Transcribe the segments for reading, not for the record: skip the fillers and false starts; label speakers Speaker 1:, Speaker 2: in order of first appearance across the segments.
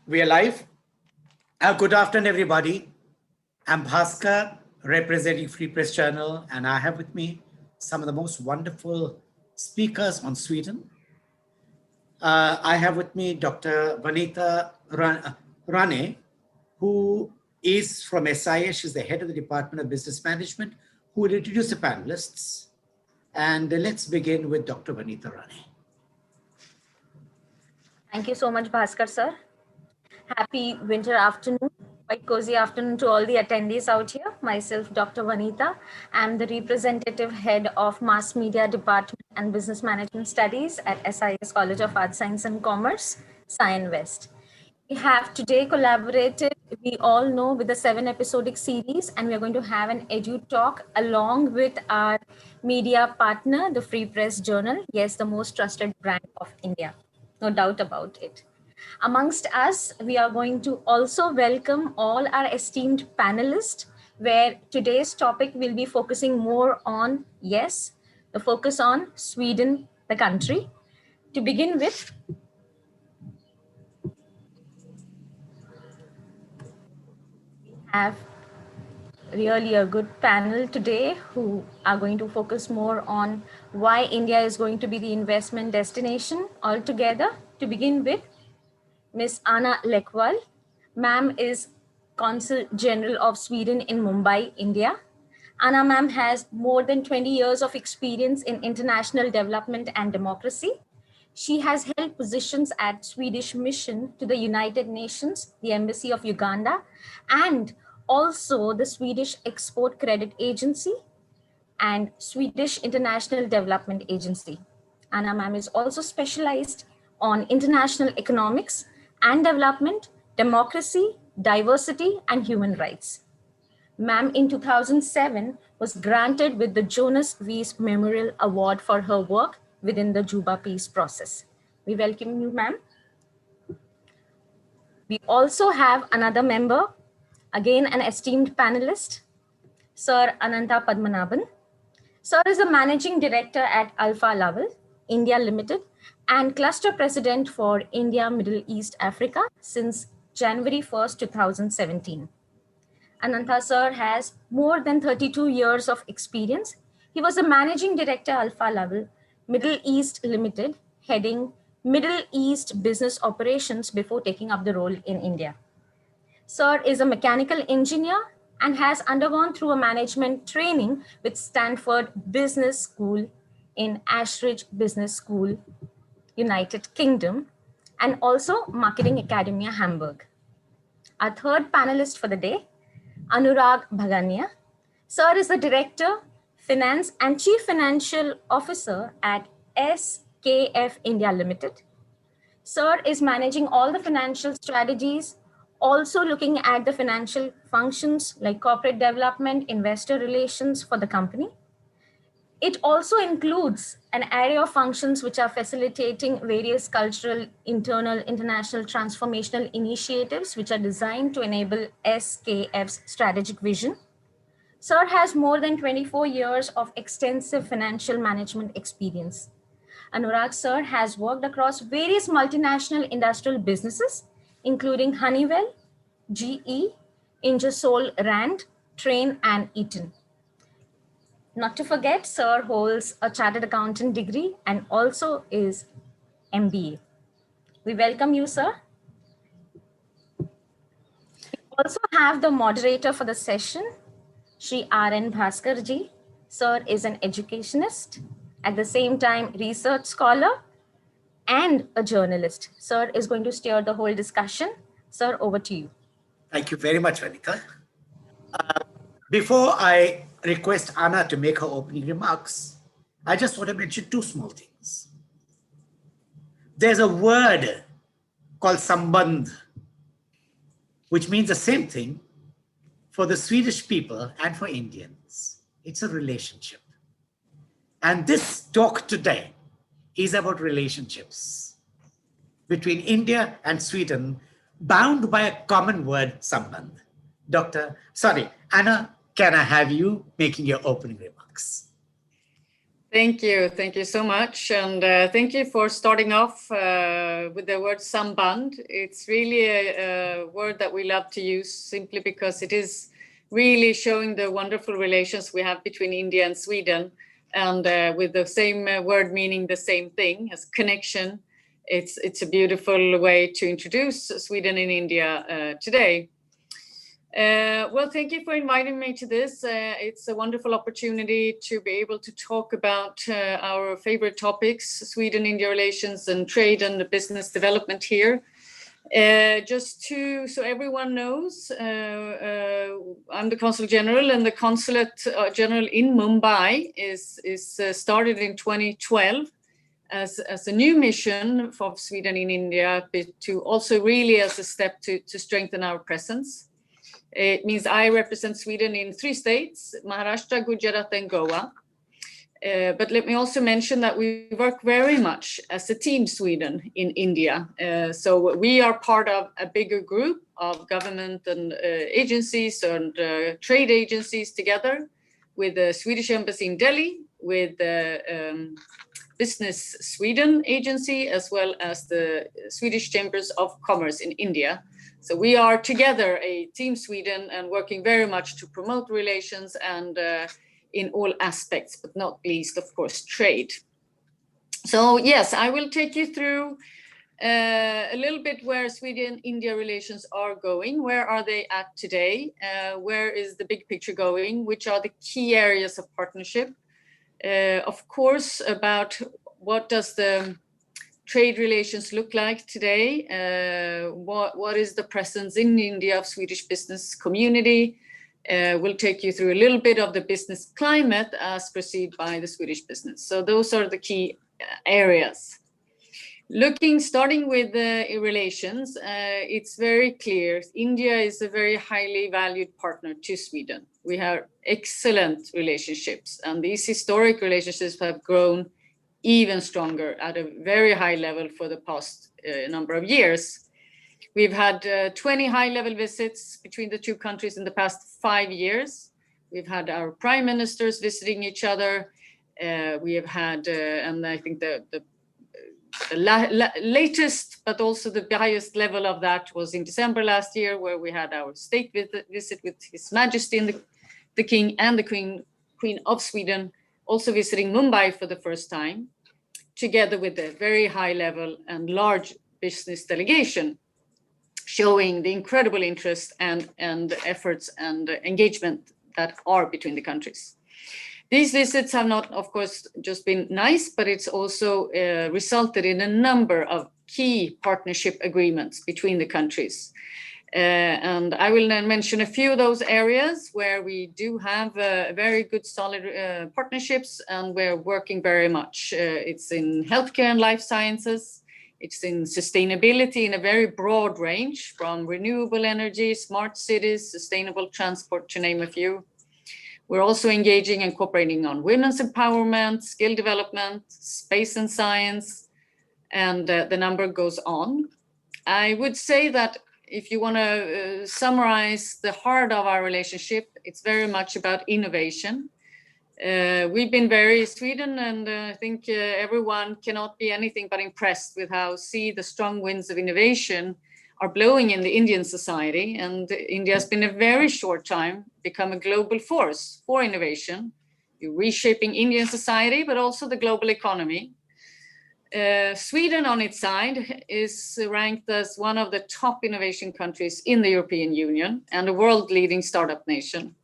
Speaker 1: We are live. Good afternoon, everybody. I'm Bhaskar, representing Free Press Journal, and I have with me some of the most wonderful speakers on Sweden. I have with me Dr. Vanita Rane, who is from SIES. She's the head of the Department of Business Management, who will introduce the panelists. And let's begin with Dr. Vanita Rane.
Speaker 2: Thank you so much, Bhaskar, sir. Happy winter afternoon, quite cozy afternoon to all the attendees out here. Myself, Dr. Vanita. I'm the representative head of Mass Media Department and Business Management Studies at SIES College of Arts, Science and Commerce, Science West. We have today collaborated, we all know, with the 7-episodic series, and we're going to have an edu talk along with our media partner, the Free Press Journal. Yes, the most trusted brand of India, no doubt about it. Amongst us, we are going to also welcome all our esteemed panelists, where today's topic will be focusing more on, yes, the focus on Sweden, the country. To begin with, we have really a good panel today who are going to focus more on why India is going to be the investment destination altogether. To begin with, Ms. Anna Lekvall. Ma'am is Consul General of Sweden in Mumbai, India. Anna ma'am has more than 20 years of experience in international development and democracy. She has held positions at Swedish Mission to the United Nations, the Embassy of Uganda, and also the Swedish Export Credit Agency and Swedish International Development Agency. Anna ma'am is also specialized on international economics and development, democracy, diversity, and human rights. Ma'am in 2007 was granted with the Jonas Weiss Memorial Award for her work within the Juba peace process. We welcome you, ma'am. We also have another member, again an esteemed panelist, Sir Anantha Padmanabhan. Sir is a managing director at Alfa Laval India Ltd and cluster president for India, Middle East, Africa since January 1st, 2017. Anantha sir has more than 32 years of experience. He was a managing director Alfa Laval Middle East Limited, heading Middle East business operations before taking up the role in India. Sir is a mechanical engineer and has undergone through a management training with Stanford Business School in Ashridge Business School, United Kingdom, and also Marketing Academia, Hamburg. Our third panelist for the day, Anurag Bhaganya. Sir is the Director, Finance and Chief Financial Officer at SKF India Ltd. Sir is managing all the financial strategies, also looking at the financial functions like corporate development, investor relations for the company. It also includes an array of functions which are facilitating various cultural, internal, international transformational initiatives which are designed to enable SKF's strategic vision. Sir has more than 24 years of extensive financial management experience. Anurag sir has worked across various multinational industrial businesses, including Honeywell, GE, Ingersoll Rand, Train, and Eaton. Not to forget, sir holds a chartered accountant degree and also is MBA. We welcome you, sir. We also have the moderator for the session, Shri R.N. Bhaskar ji. Sir is an educationist, at the same time research scholar and a journalist. Sir is going to steer the whole discussion. Sir, over to you.
Speaker 1: Thank you very much, Vanita. Before I request Anna to make her opening remarks, I just want to mention two small things. There's a word called sambandh, which means the same thing for the Swedish people and for Indians. It's a relationship. And this talk today is about relationships between India and Sweden, bound by a common word, sambandh. Anna, can I have you making your opening remarks?
Speaker 3: Thank you so much, and thank you for starting off with the word samband. It's really a word that we love to use simply because it is really showing the wonderful relations we have between India and Sweden, and with the same word meaning the same thing as connection. It's a beautiful way to introduce Sweden and India today. Well, thank you for inviting me to this. It's a wonderful opportunity to be able to talk about our favorite topics, Sweden-India relations and trade and the business development here. So everyone knows, I'm the Consul General, and the Consulate General in Mumbai is started in 2012 as a new mission for Sweden in India, to also really as a step to strengthen our presence. It means I represent Sweden in 3 states, Maharashtra, Gujarat, and Goa. But let me also mention that we work very much as a team Sweden in India. So we are part of a bigger group of government and agencies and trade agencies together with the Swedish Embassy in Delhi, with the Business Sweden agency, as well as the Swedish Chambers of Commerce in India. So we are together a team Sweden and working very much to promote relations and in all aspects, but not least, of course, trade. So yes, I will take you through a little bit where Sweden-India relations are going. Where are they at today? Where is the big picture going? Which are the key areas of partnership? Of course, about what does the trade relations look like today? What is the presence in India of Swedish business community? We'll take you through a little bit of the business climate as perceived by the Swedish business. So those are the key areas. Starting with the relations, it's very clear India is a very highly valued partner to Sweden. We have excellent relationships, and these historic relationships have grown even stronger at a very high level for the past number of years. We've had 20 high-level visits between the two countries in the past 5 years. We've had our prime ministers visiting each other. We have had, and I think the latest, but also the highest level of that was in December last year, where we had our state visit with His Majesty and the King and the Queen of Sweden, also visiting Mumbai for the first time, together with a very high level and large business delegation, showing the incredible interest and efforts and engagement that are between the countries. These visits have not, of course, just been nice, but it's also resulted in a number of key partnership agreements between the countries. And I will then mention a few of those areas where we do have very good, solid partnerships, and we're working very much. It's in healthcare and life sciences. It's in sustainability in a very broad range, from renewable energy, smart cities, sustainable transport, to name a few. We're also engaging and cooperating on women's empowerment, skill development, space and science, and the number goes on. I would say that if you want to summarize the heart of our relationship, it's very much about innovation. We've been very Sweden, and I think everyone cannot be anything but impressed with how the strong winds of innovation are blowing in the Indian society. And India has been a very short time become a global force for innovation, reshaping Indian society, but also the global economy. Sweden on its side is ranked as one of the top innovation countries in the European Union and a world-leading startup nation.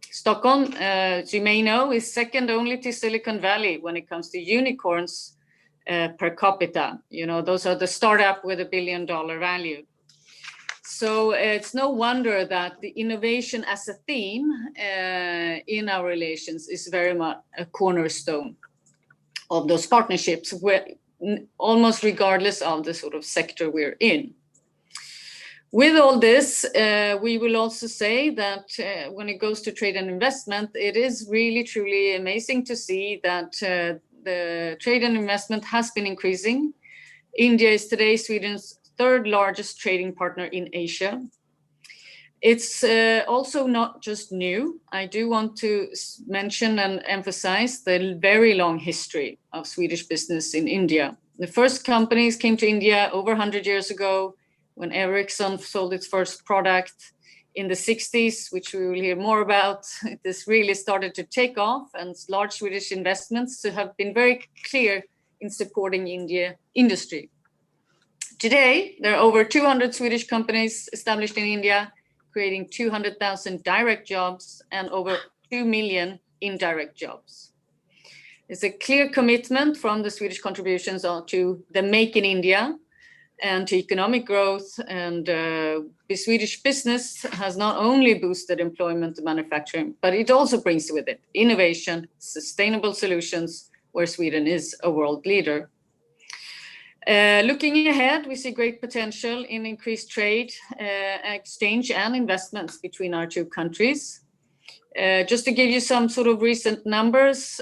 Speaker 3: Stockholm, as you may know, is second only to Silicon Valley when it comes to unicorns per capita. Those are the startup with $1 billion value. So it's no wonder that the innovation as a theme in our relations is very much a cornerstone of those partnerships, almost regardless of the sort of sector we're in. With all this, we will also say that when it goes to trade and investment, it is really, truly amazing to see that the trade and investment has been increasing. India is today Sweden's third largest trading partner in Asia. It's also not just new. I do want to mention and emphasize the very long history of Swedish business in India. The first companies came to India over 100 years ago when Ericsson sold its first product. In the 60s, which we will hear more about, this really started to take off, and large Swedish investments have been very clear in supporting India industry. Today, there are over 200 Swedish companies established in India, creating 200,000 direct jobs and over 2 million indirect jobs. It's a clear commitment from the Swedish contributions to the Make in India and to economic growth. And the Swedish business has not only boosted employment and manufacturing, but it also brings with it innovation, sustainable solutions, where Sweden is a world leader. Looking ahead, we see great potential in increased trade, exchange and investments between our two countries. Just to give you some sort of recent numbers,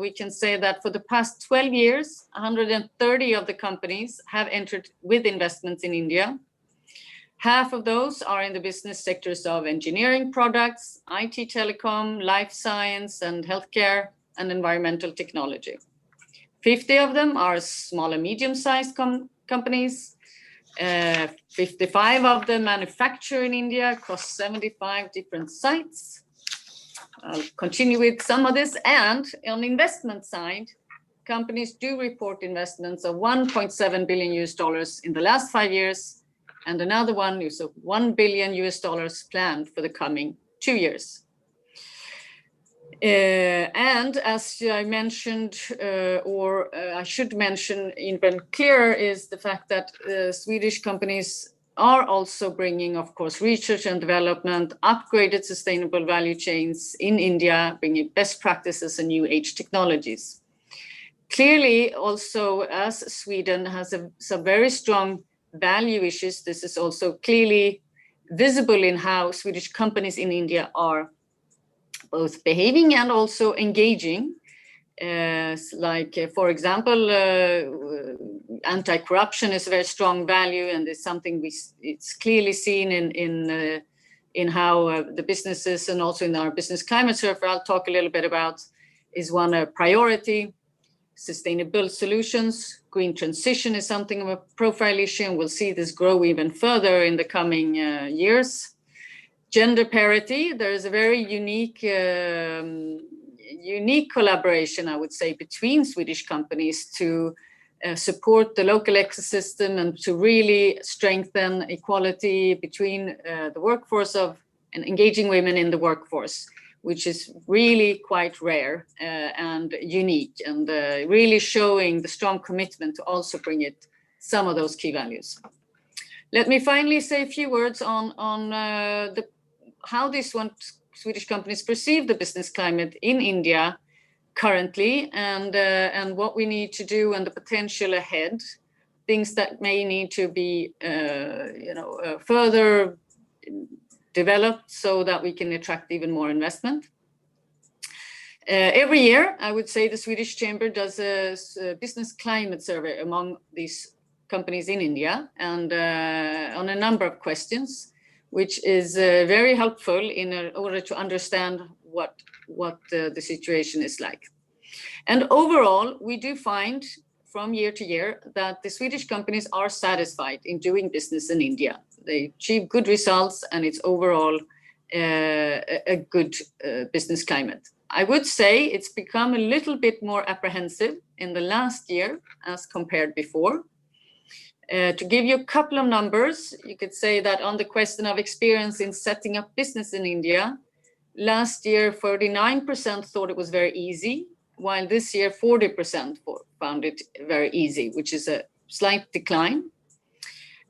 Speaker 3: we can say that for the past 12 years, 130 of the companies have entered with investments in India. Half of those are in the business sectors of engineering products, IT telecom, life science and healthcare, and environmental technology. 50 of them are small and medium-sized companies. 55 of them manufacture in India across 75 different sites. I'll continue with some of this. And on the investment side, companies do report investments of $1.7 billion in the last 5 years, and another one is of $1 billion planned for the coming 2 years. And as I mentioned, I should mention even clearer, is the fact that Swedish companies are also bringing, of course, research and development, upgraded sustainable value chains in India, bringing best practices and new age technologies. Clearly, also, as Sweden has some very strong value issues, this is also clearly visible in how Swedish companies in India are both behaving and also engaging. For example, anti-corruption is a very strong value, and it's something it's clearly seen in how the businesses, and also in our business climate survey I'll talk a little bit about, is one priority. Sustainable solutions, green transition is something of a profile issue, and we'll see this grow even further in the coming years. Gender parity, there is a very unique collaboration, I would say, between Swedish companies to support the local ecosystem and to really strengthen equality between the workforce and engaging women in the workforce, which is really quite rare and unique, and really showing the strong commitment to also bring it some of those key values. Let me finally say a few words on how Swedish companies perceive the business climate in India currently, and what we need to do and the potential ahead, things that may need to be further developed so that we can attract even more investment. Every year, I would say the Swedish Chamber does a business climate survey among these companies in India, and on a number of questions, which is very helpful in order to understand what the situation is like. And overall, we do find from year to year that the Swedish companies are satisfied in doing business in India. They achieve good results, and it's overall a good business climate. I would say it's become a little bit more apprehensive in the last year as compared before. To give you a couple of numbers, you could say that on the question of experience in setting up business in India, last year 49% thought it was very easy, while this year 40% found it very easy, which is a slight decline.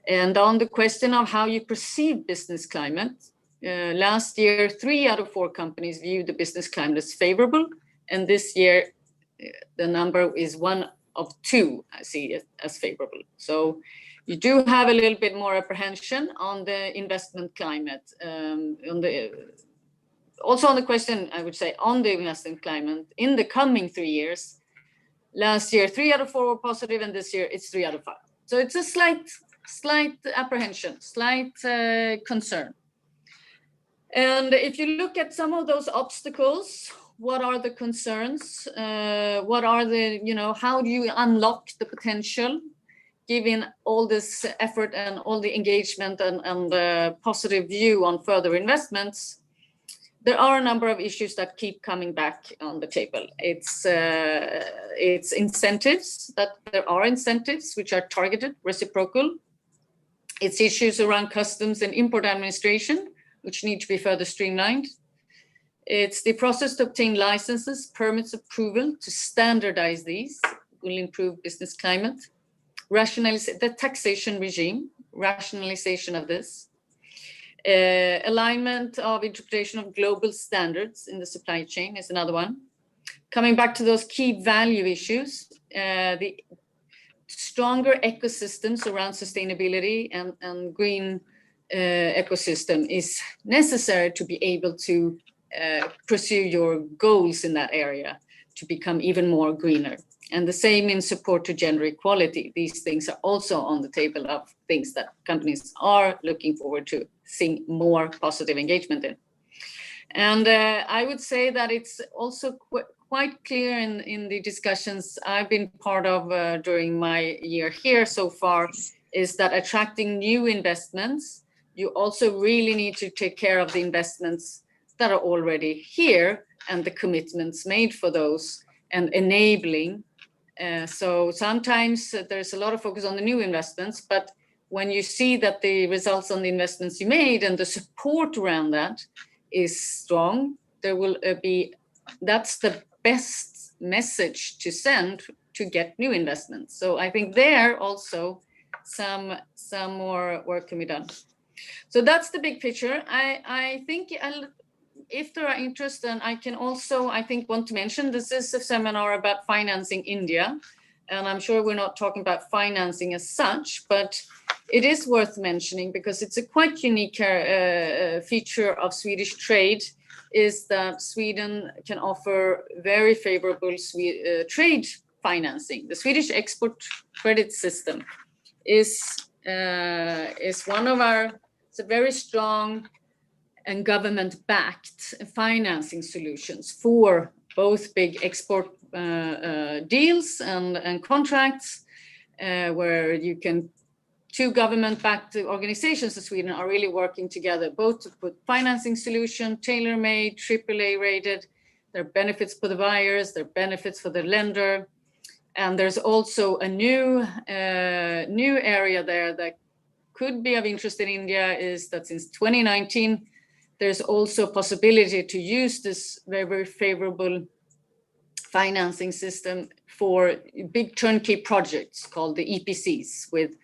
Speaker 3: And on the question of how you perceive business climate, last year 3 out of 4 companies viewed the business climate as favorable, and this year the number is 1 of 2 I see it as favorable. So you do have a little bit more apprehension on the investment climate. Also on the question, I would say, on the investment climate in the coming 3 years, last year 3 out of 4 were positive, and this year it's 3 out of 5. So it's a slight apprehension, slight concern. And if you look at some of those obstacles, what are the concerns? What are the, how do you unlock the potential, given all this effort and all the engagement and the positive view on further investments? There are a number of issues that keep coming back on the table. It's incentives, that there are incentives which are targeted, reciprocal. It's issues around customs and import administration, which need to be further streamlined. It's the process to obtain licenses, permits, approval, to standardize these will improve business climate. Rationalize the taxation regime, rationalization of this. Alignment of interpretation of global standards in the supply chain is another one. Coming back to those key value issues, the stronger ecosystems around sustainability and green ecosystem is necessary to be able to pursue your goals in that area, to become even more greener. And the same in support to gender equality. These things are also on the table of things that companies are looking forward to seeing more positive engagement in. And I would say that it's also quite clear in the discussions I've been part of during my year here so far, is that attracting new investments, you also really need to take care of the investments that are already here and the commitments made for those, and enabling. So sometimes there's a lot of focus on the new investments, but when you see that the results on the investments you made and the support around that is strong, there will that's the best message to send to get new investments. So I think there also some more work can be done. So that's the big picture. I think if there are interest, then I can also, I think, want to mention this is a seminar about financing India. And I'm sure we're not talking about financing as such, but it is worth mentioning because it's a quite unique feature of Swedish trade, is that Sweden can offer very favorable trade financing. The Swedish export credit system is one of our, it's a very strong and government-backed financing solutions for both big export deals and contracts, where you can, two government-backed organizations in Sweden are really working together, both to put financing solution, tailor-made, AAA rated. There are benefits for the buyers, there are benefits for the lender. And there's also a new area there that could be of interest in India, is that since 2019, there's also a possibility to use this very, very favorable financing system for big turnkey projects called the EPCs, with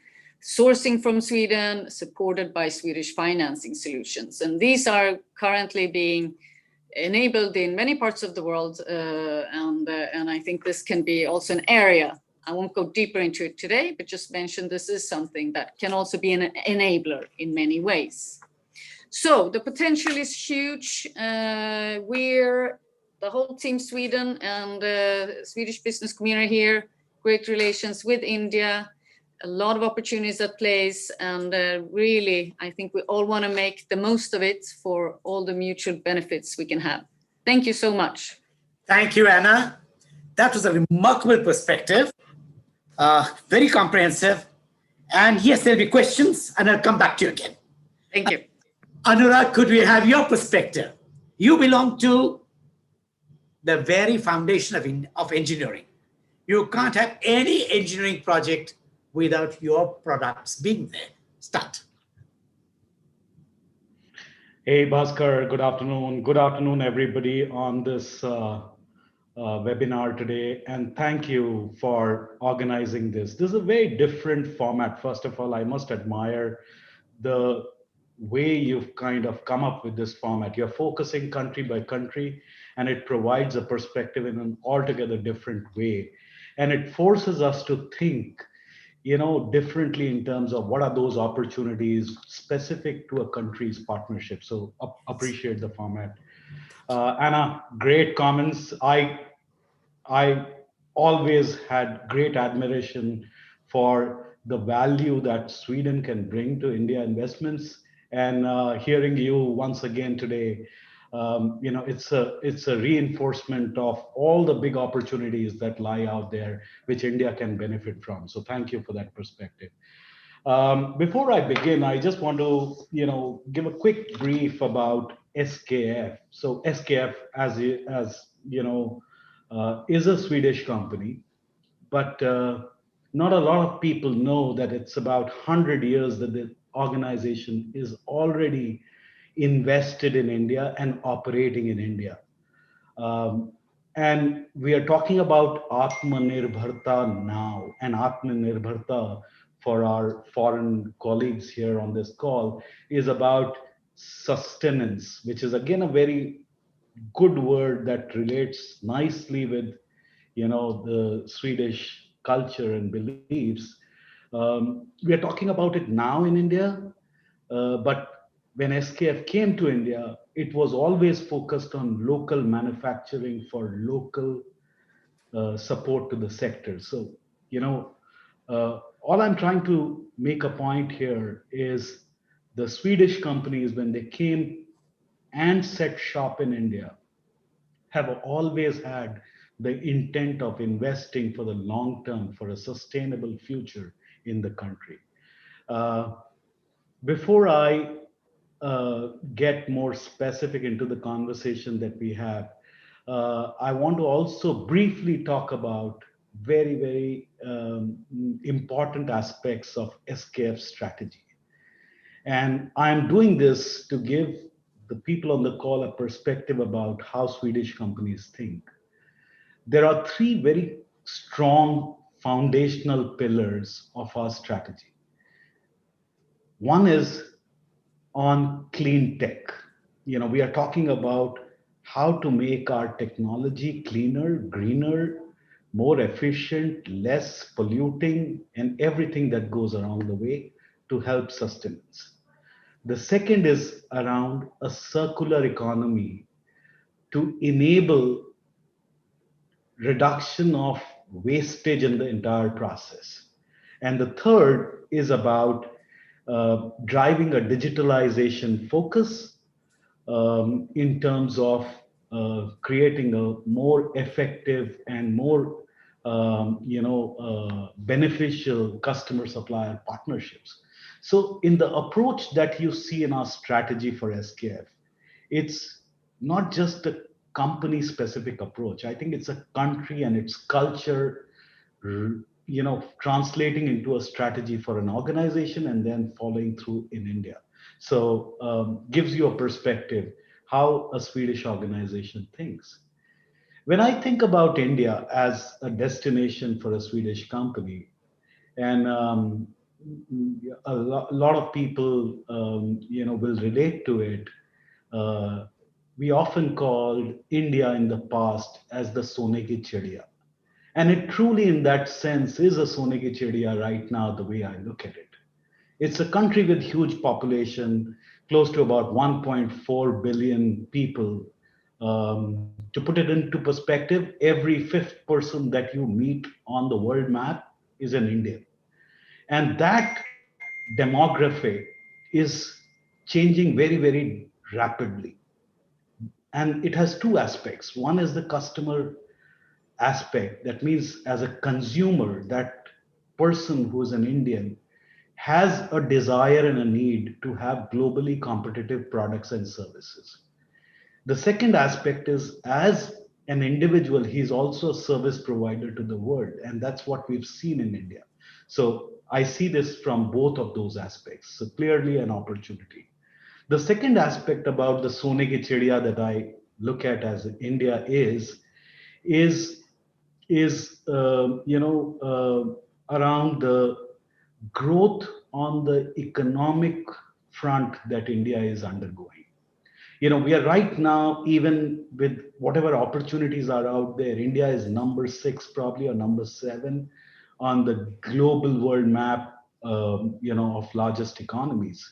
Speaker 3: sourcing from Sweden, supported by Swedish financing solutions. And these are currently being enabled in many parts of the world. And I think this can be also an area. I won't go deeper into it today, but just mention this is something that can also be an enabler in many ways. So the potential is huge. We're the whole team Sweden and the Swedish business community here, great relations with India, a lot of opportunities at place, and really, I think we all want to make the most of it for all the mutual benefits we can have. Thank you so much.
Speaker 1: Thank you, Anna. That was a remarkable perspective, very comprehensive. And yes, there'll be questions, and I'll come back to you again.
Speaker 3: Thank you.
Speaker 1: Anurag, could we have your perspective? You belong to the very foundation of engineering. You can't have any engineering project without your products being there. Start.
Speaker 4: Hey, Bhaskar, good afternoon. Good afternoon, everybody on this webinar today. And thank you for organizing this. This is a very different format. First of all, I must admire the way you've kind of come up with this format. You're focusing country by country, and it provides a perspective in an altogether different way. And it forces us to think, differently in terms of what are those opportunities specific to a country's partnership. So appreciate the format. Anna, great comments. I always had great admiration for the value that Sweden can bring to India investments. And hearing you once again today, it's a reinforcement of all the big opportunities that lie out there, which India can benefit from. So thank you for that perspective. Before I begin, I just want to, give a quick brief about SKF. So SKF, is a Swedish company, but not a lot of people know that it's about 100 years that the organization is already invested in India and operating in India. And we are talking about Atmanirbharta now, and Atmanirbharta for our foreign colleagues here on this call is about sustenance, which is again a very good word that relates nicely with the Swedish culture and beliefs. We are talking about it now in India, but when SKF came to India, it was always focused on local manufacturing for local support to the sector. So, all I'm trying to make a point here is the Swedish companies, when they came and set shop in India, have always had the intent of investing for the long term for a sustainable future in the country. Uh, Before I get more specific into the conversation that we have, I want to also briefly talk about very, very important aspects of SKF strategy. And I'm doing this to give the people on the call a perspective about how Swedish companies think. There are three very strong foundational pillars of our strategy. One is on clean tech. We are talking about how to make our technology cleaner, greener, more efficient, less polluting, and everything that goes along the way to help sustenance. The second is around a circular economy to enable reduction of wastage in the entire process. And the third is about driving a digitalization focus in terms of creating a more effective and more beneficial customer supplier partnerships. So in the approach that you see in our strategy for SKF, it's not just a company specific approach. I think it's a country and its culture, translating into a strategy for an organization and then following through in India. So gives you a perspective how a Swedish organization thinks. When I think about India as a destination for a Swedish company, and lot of people, will relate to it. We often called India in the past as the Sone ki Chidiya. And it truly, in that sense, is a Sone ki Chidiya right now, the way I look at it. It's a country with huge population, close to about 1.4 billion people. To put it into perspective, every fifth person that you meet on the world map is an Indian. And that demography is changing very, very rapidly. And it has two aspects. One is the customer aspect. That means as a consumer, that person who is an Indian has a desire and a need to have globally competitive products and services. The second aspect is as an individual, he's also a service provider to the world. And that's what we've seen in India. So I see this from both of those aspects. So clearly an opportunity. The second aspect about the Sone ki Chidiya that I look at as India is around the growth on the economic front that India is undergoing. We are right now, even with whatever opportunities are out there, India is number 6 probably or number 7 on the global world map, of largest economies.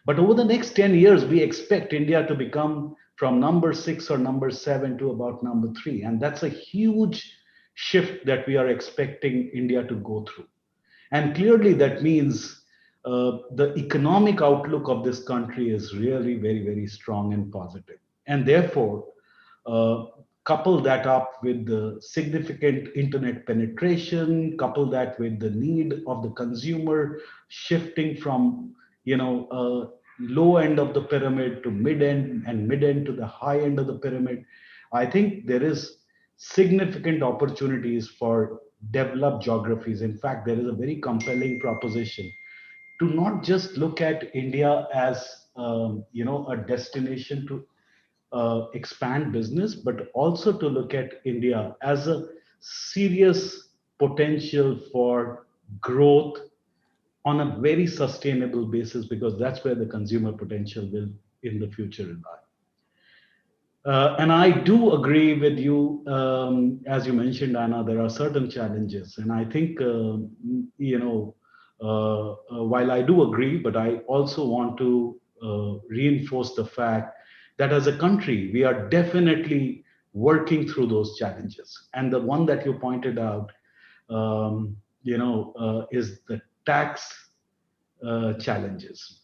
Speaker 4: But over the next 10 years, we expect India to become from number 6 or number 7 to about number 3. And that's a huge shift that we are expecting India to go through. And clearly that means the economic outlook of this country is really very, very strong and positive. And therefore, couple that up with the significant internet penetration, couple that with the need of the consumer shifting from, low end of the pyramid to mid end, and mid end to the high end of the pyramid. I think there is significant opportunities for developed geographies. In fact, there is a very compelling proposition to not just look at India as a destination to expand business, but also to look at India as a serious potential for growth on a very sustainable basis, because that's where the consumer potential will in the future lie. And I do agree with you, as you mentioned, Anna, there are certain challenges. And I think, while I do agree, but I also want to reinforce the fact that as a country, we are definitely working through those challenges. And the one that you pointed out, is the tax challenges.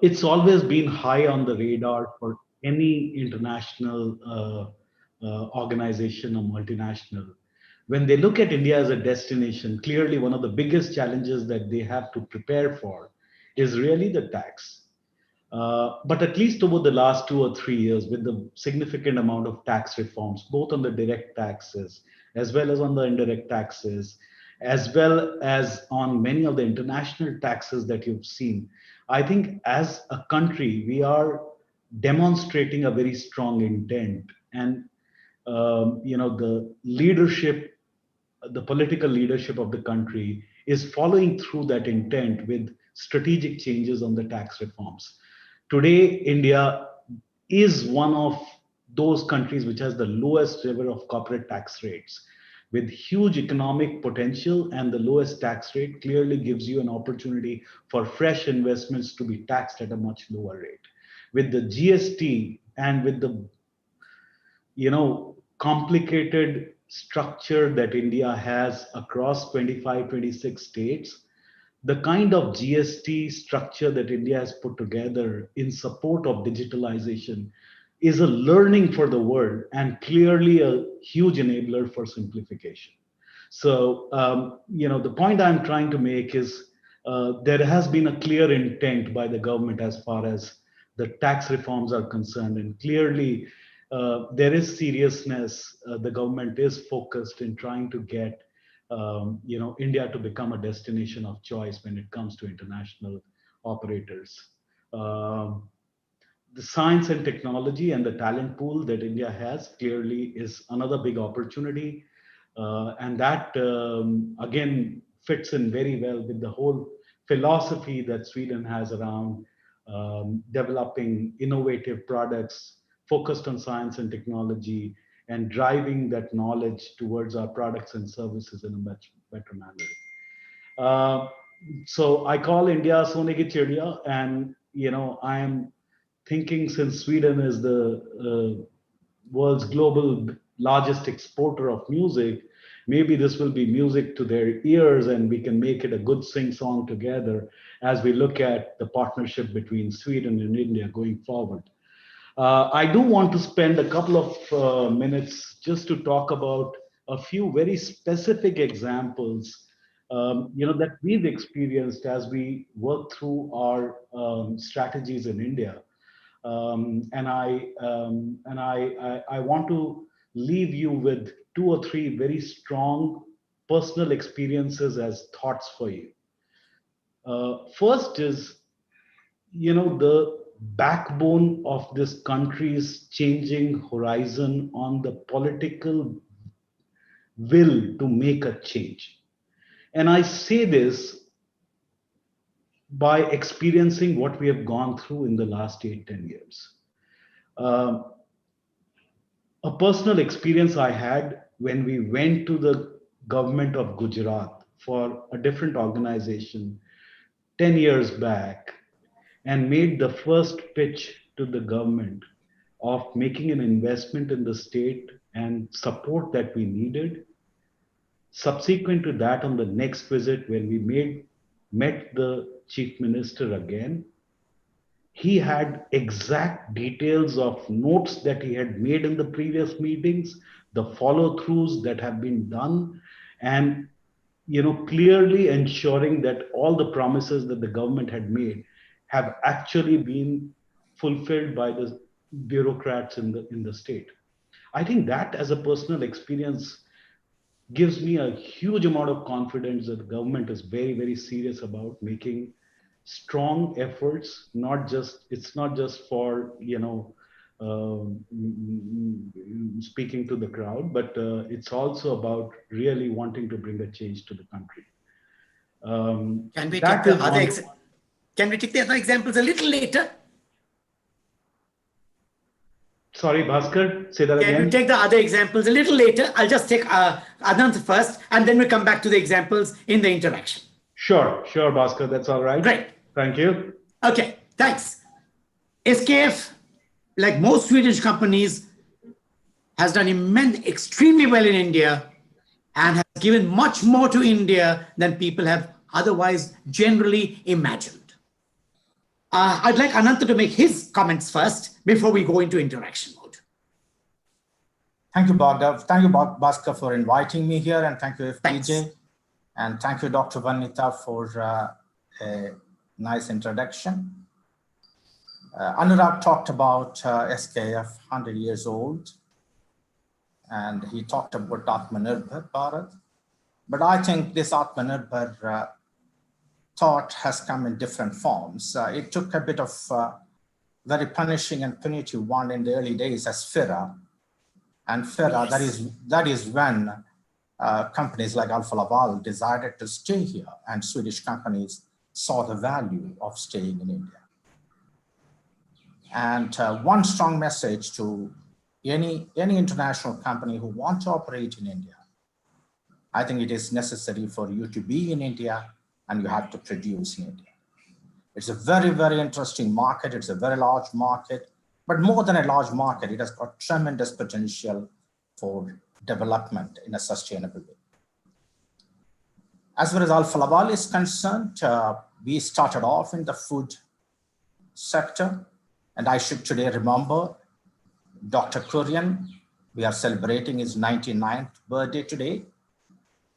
Speaker 4: It's always been high on the radar for any international organization or multinational. When they look at India as a destination, clearly one of the biggest challenges that they have to prepare for is really the tax. But at least over the last 2 or 3 years, with the significant amount of tax reforms, both on the direct taxes as well as on the indirect taxes, as well as on many of the international taxes that you've seen, I think as a country, we are demonstrating a very strong intent. And, the leadership, the political leadership of the country is following through that intent with strategic changes on the tax reforms. Today, India is one of those countries which has the lowest level of corporate tax rates, with huge economic potential, and the lowest tax rate clearly gives you an opportunity for fresh investments to be taxed at a much lower rate. With the GST and with the complicated structure that India has across 25, 26 states, the kind of GST structure that India has put together in support of digitalization is a learning for the world, and clearly a huge enabler for simplification. So, the point I'm trying to make is there has been a clear intent by the government as far as the tax reforms are concerned, and clearly there is seriousness. The government is focused in trying to get India to become a destination of choice when it comes to international operators. The science and technology and the talent pool that India has clearly is another big opportunity. And that, again, fits in very well with the whole philosophy that Sweden has around developing innovative products focused on science and technology, and driving that knowledge towards our products and services in a much better manner. So I call India Sone ki Chidiya, and I am thinking, since Sweden is the world's global largest exporter of music, maybe this will be music to their ears, and we can make it a good sing song together as we look at the partnership between Sweden and India going forward. I do want to spend a couple of minutes just to talk about a few very specific examples, that we've experienced as we work through our strategies in India. And I want to leave you with 2 or 3 very strong personal experiences as thoughts for you. First is, the backbone of this country's changing horizon on the political will to make a change. And I say this by experiencing what we have gone through in the last 8-10 years. A personal experience I had when we went to the government of Gujarat for a different organization 10 years back, and made the first pitch to the government of making an investment in the state and support that we needed. Subsequent to that, on the next visit, when we made met the chief minister again, he had exact details of notes that he had made in the previous meetings, the follow-throughs that have been done, and clearly ensuring that all the promises that the government had made have actually been fulfilled by the bureaucrats in the state. I think that, as a personal experience, gives me a huge amount of confidence that the government is very, very serious about making strong efforts. It's not just for speaking to the crowd, but it's also about really wanting to bring a change to the country.
Speaker 1: Can we take the other examples a little later?
Speaker 4: Sorry, Bhaskar, say that again.
Speaker 1: Can we take the other examples a little later? I'll just take Anantha first, and then we'll come back to the examples in the interaction.
Speaker 4: Sure, Bhaskar, that's all right.
Speaker 1: Great.
Speaker 4: Thank you.
Speaker 1: Okay, thanks. SKF, like most Swedish companies, has done extremely well in India and has given much more to India than people have otherwise generally imagined. I'd like Anantha to make his comments first before we go into interaction mode.
Speaker 5: Thank you, Bhagdav. Thank you, Bhaskar, for inviting me here, and thank you, FPJ.
Speaker 1: Thanks.
Speaker 5: And thank you, Dr. Vanita, for a nice introduction. Anurag talked about SKF, 100 years old, and he talked about Atmanirbhar Bharat. But I think this Atmanirbhar thought has come in different forms. It took a bit of very punishing and punitive one in the early days as FIRA. And FIRA, yes, that is when companies like Alfa Laval decided to stay here, and Swedish companies saw the value of staying in India. And one strong message to any international company who wants to operate in India, I think it is necessary for you to be in India, and you have to produce in India. It's a very, very interesting market. It's a very large market, but more than a large market, it has got tremendous potential for development in a sustainable way. As far as Alfa Laval is concerned, we started off in the food sector, and I should today remember Dr. Kurian. We are celebrating his 99th birthday today,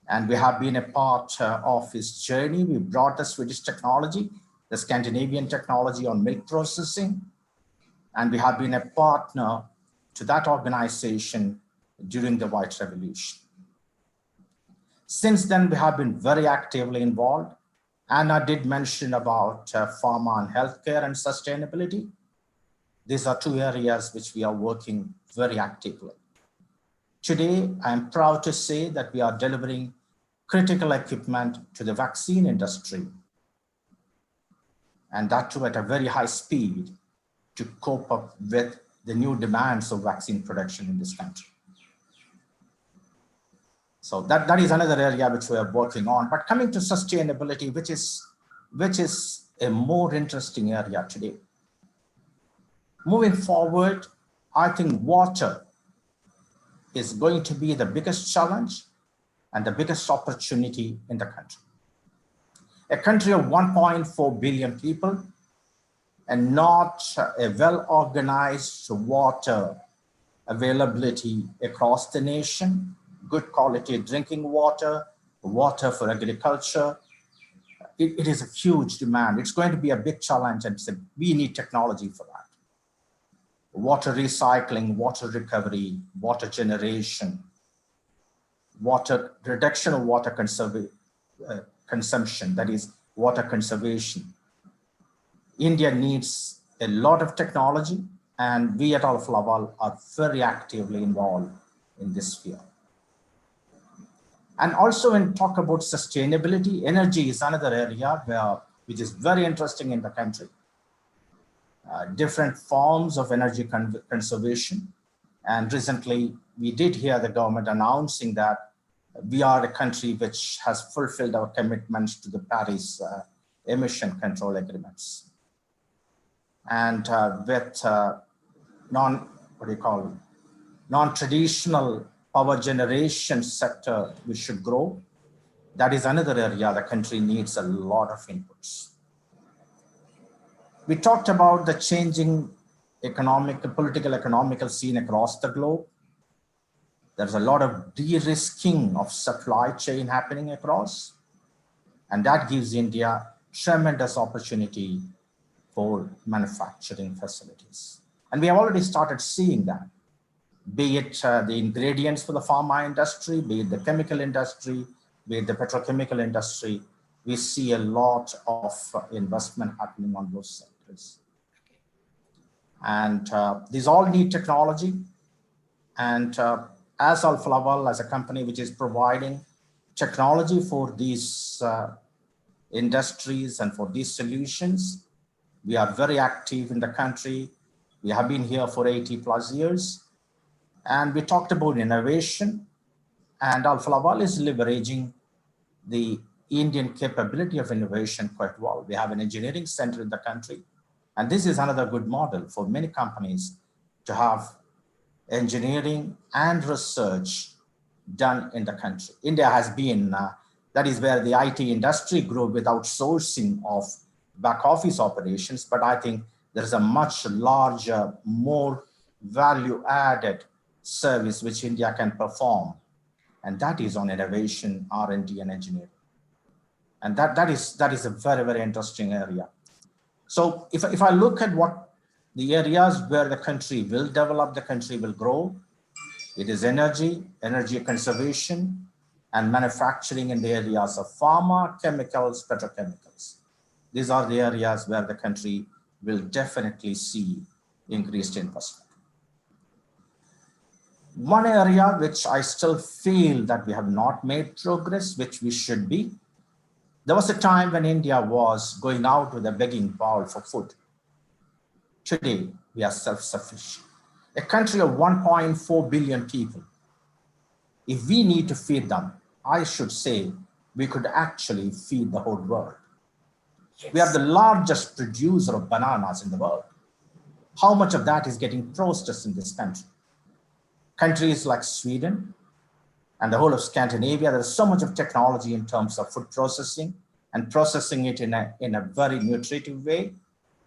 Speaker 5: and we have been a part of his journey. We brought the Swedish technology, the Scandinavian technology on milk processing, and we have been a partner to that organization during the White Revolution. Since then, we have been very actively involved. Anna did mention about pharma and healthcare and sustainability. These are two areas which we are working very actively. Today, I am proud to say that we are delivering critical equipment to the vaccine industry, and that too at a very high speed to cope up with the new demands of vaccine production in this country. So that is another area which we are working on. But coming to sustainability, which is a more interesting area today. Moving forward, I think water is going to be the biggest challenge and the biggest opportunity in the country. A country of 1.4 billion people and not a well-organized water availability across the nation, good quality drinking water, water for agriculture. It is a huge demand. It's going to be a big challenge, and we need technology for that. Water recycling, water recovery, water generation, water reduction of water consumption, that is water conservation. India needs a lot of technology, and we at Alfa Laval are very actively involved in this field. And also when talk about sustainability, energy is another area which is very interesting in the country. Different forms of energy conservation. And recently we did hear the government announcing that we are a country which has fulfilled our commitments to the Paris emission control agreements. And with non-traditional power generation sector, we should grow. That is another area the country needs a lot of inputs. We talked about the changing political, economical scene across the globe. There's a lot of de-risking of supply chain happening across, and that gives India tremendous opportunity for manufacturing facilities. And we have already started seeing that, be it the ingredients for the pharma industry, be it the chemical industry, be it the petrochemical industry. We see a lot of investment happening on those sectors. And these all need technology. And as Alfa Laval, as a company which is providing technology for these industries and for these solutions, we are very active in the country. We have been here for 80 plus years. And we talked about innovation, and Alfa Laval is leveraging the Indian capability of innovation quite well. We have an engineering center in the country, and this is another good model for many companies to have engineering and research done in the country. India has been, that is where the IT industry grew with outsourcing of back office operations, but I think there's a much larger, more value added service which India can perform, and that is on innovation, R&D and engineering. And that is a very, very interesting area. So if I look at what the areas where the country will develop, the country will grow, it is energy conservation, and manufacturing in the areas of pharma, chemicals, petrochemicals. These are the areas where the country will definitely see increased investment. One area which I still feel that we have not made progress, which we should be, there was a time when India was going out with a begging bowl for food. Today, we are self-sufficient. A country of 1.4 billion people, if we need to feed them, I should say we could actually feed the whole world. Yes. We are the largest producer of bananas in the world. How much of that is getting processed in this country? Countries like Sweden and the whole of Scandinavia, there's so much of technology in terms of food processing and processing it in a very nutritive way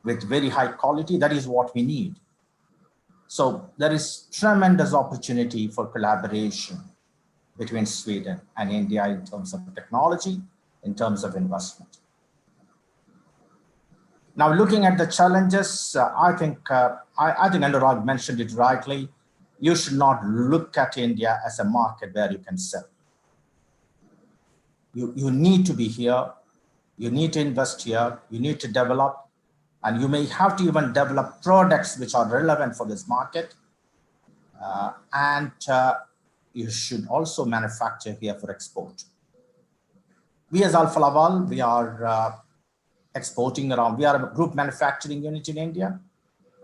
Speaker 5: with very high quality. That is what we need. So there is tremendous opportunity for collaboration between Sweden and India in terms of technology, in terms of investment. Now, looking at the challenges, I think Anurag mentioned it rightly. You should not look at India as a market where you can sell. You need to be here. You need to invest here. You need to develop. And you may have to even develop products which are relevant for this market. You should also manufacture here for export. We as Alfa Laval, we are exporting around, we are a group manufacturing unit in India.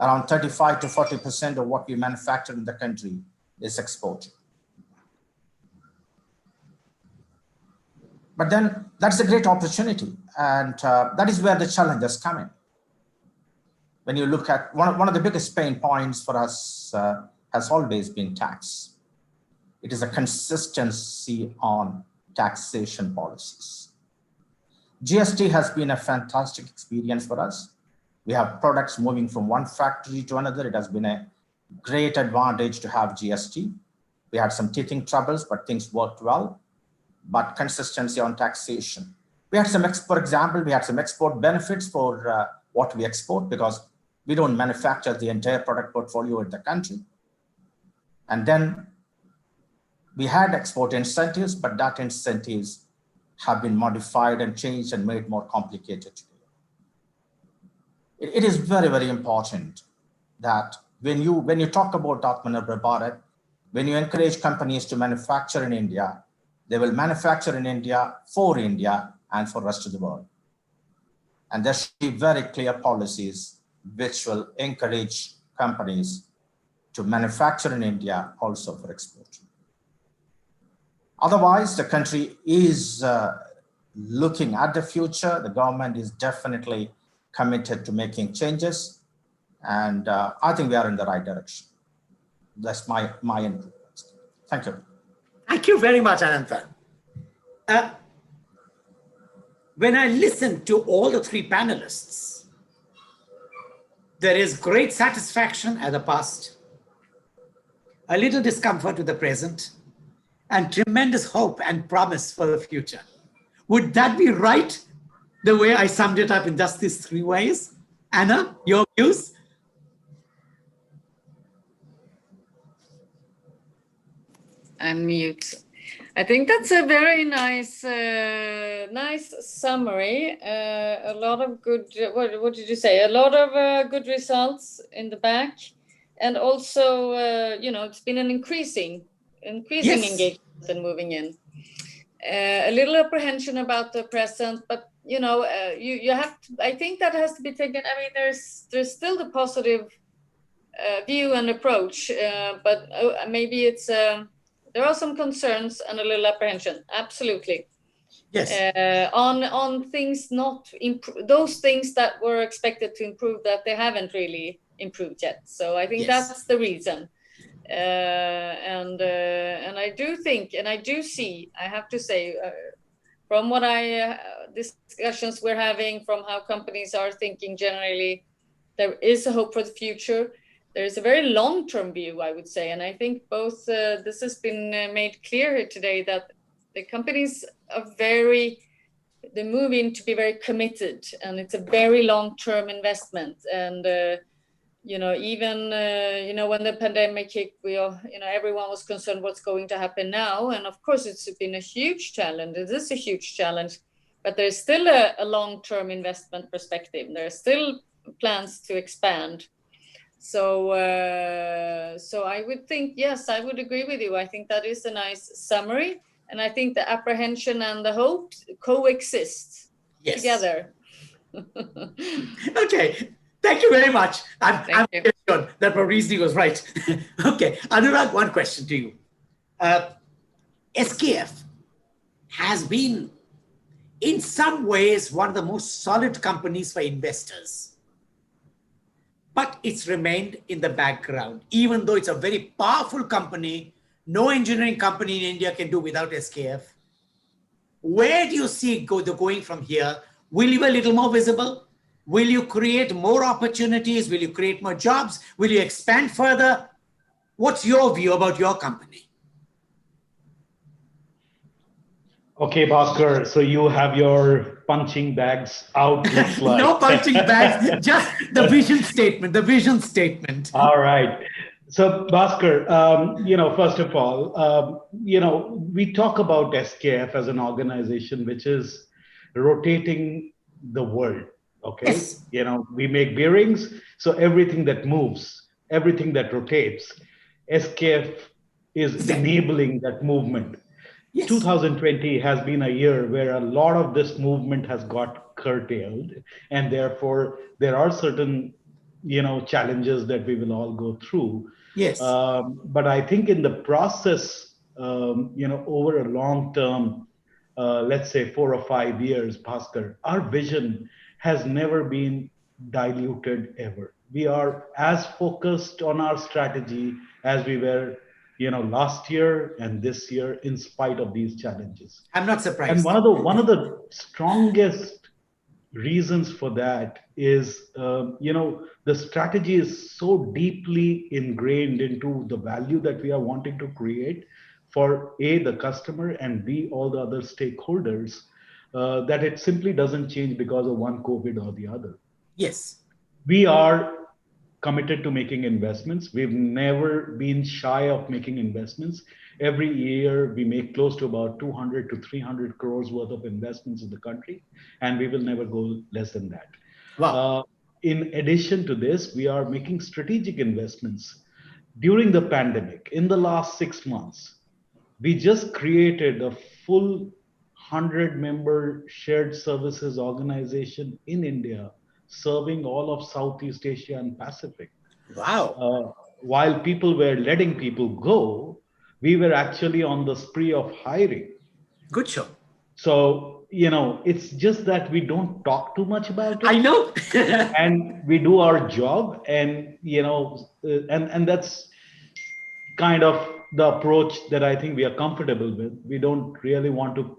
Speaker 5: Around 35 to 40% of what we manufacture in the country is exported. But then that's a great opportunity. And that is where the challenges come in. When you look at one of the biggest pain points for us has always been tax. It is a consistency on taxation policies. GST has been a fantastic experience for us. We have products moving from one factory to another. It has been a great advantage to have GST. We had some teething troubles, but things worked well. But consistency on taxation. We had some, for example, we had some export benefits for what we export because we don't manufacture the entire product portfolio in the country. And then we had export incentives, but that incentives have been modified and changed and made more complicated today. It is very, very important that when you talk about Atmanirbhar Bharat, when you encourage companies to manufacture in India, they will manufacture in India for India and for the rest of the world. And there should be very clear policies which will encourage companies to manufacture in India also for export. Otherwise, the country is looking at the future. The government is definitely committed to making changes. And I think we are in the right direction. That's my input. Thank you.
Speaker 1: Thank you very much, Anantha. when I listen to all the three panelists, there is great satisfaction at the past, a little discomfort with the present, and tremendous hope and promise for the future. Would that be right, the way I summed it up in just these three ways? Anna, your views?
Speaker 3: Unmute. I think that's a very nice, nice summary. A lot of good. What did you say? A lot of good results in the back, and also, it's been an increasing
Speaker 1: Yes.
Speaker 3: engagement and moving in. A little apprehension about the present, but you have to. I think that has to be taken. I mean, there's still the positive view and approach, but maybe it's. There are some concerns and a little apprehension. Absolutely.
Speaker 1: Yes.
Speaker 3: On things not those things that were expected to improve, that they haven't really improved yet. So I think that's the reason. And I do think, and I do see, I have to say, from what discussions we're having, from how companies are thinking generally, there is a hope for the future. There's a very long-term view, I would say, and I think both this has been made clear here today, that the companies are they move in to be very committed, and it's a very long-term investment. And even when the pandemic hit, everyone was concerned what's going to happen now, and of course it's been a huge challenge. It is a huge challenge, but there's still a long-term investment perspective. There are still plans to expand. So I would think, yes, I would agree with you. I think that is a nice summary. And I think the apprehension and the hope coexist together.
Speaker 1: Okay, thank you very much. I'm sure that my reasoning was right. Okay, Anurag, one question to you. SKF has been, in some ways, one of the most solid companies for investors. But it's remained in the background, even though it's a very powerful company. No engineering company in India can do without SKF. Where do you see going from here? Will you be a little more visible? Will you create more opportunities? Will you create more jobs? Will you expand further? What's your view about your company?
Speaker 4: Okay, Bhaskar, so you have your punching bags out, looks like.
Speaker 1: No punching bags, just the vision statement.
Speaker 4: All right. So, Bhaskar, first of all, we talk about SKF as an organization which is rotating the world, okay?
Speaker 1: Yes.
Speaker 4: We make bearings, so everything that moves, everything that rotates, SKF is enabling that movement. Yes. 2020 has been a year where a lot of this movement has got curtailed, and therefore there are certain, challenges that we will all go through.
Speaker 1: Yes.
Speaker 4: But I think in the process, over a long term, let's say 4 or 5 years, Bhaskar, our vision has never been diluted ever. We are as focused on our strategy as we were last year and this year, in spite of these challenges.
Speaker 1: I'm not surprised.
Speaker 4: And one of the strongest reasons for that is, the strategy is so deeply ingrained into the value that we are wanting to create for A, the customer, and B, all the other stakeholders, that it simply doesn't change because of one COVID or the other.
Speaker 1: Yes.
Speaker 4: We are committed to making investments. We've never been shy of making investments. Every year we make close to about 200 to 300 crores worth of investments in the country, and we will never go less than that.
Speaker 1: Wow.
Speaker 4: In addition to this, we are making strategic investments. During the pandemic, in the last 6 months, we just created a full 100-member shared services organization in India, serving all of Southeast Asia and Pacific.
Speaker 1: Wow.
Speaker 4: While people were letting people go, we were actually on the spree of hiring.
Speaker 1: Good show.
Speaker 4: So, it's just that we don't talk too much about it.
Speaker 1: I know.
Speaker 4: And we do our job, and, and that's kind of the approach that I think we are comfortable with. We don't really want to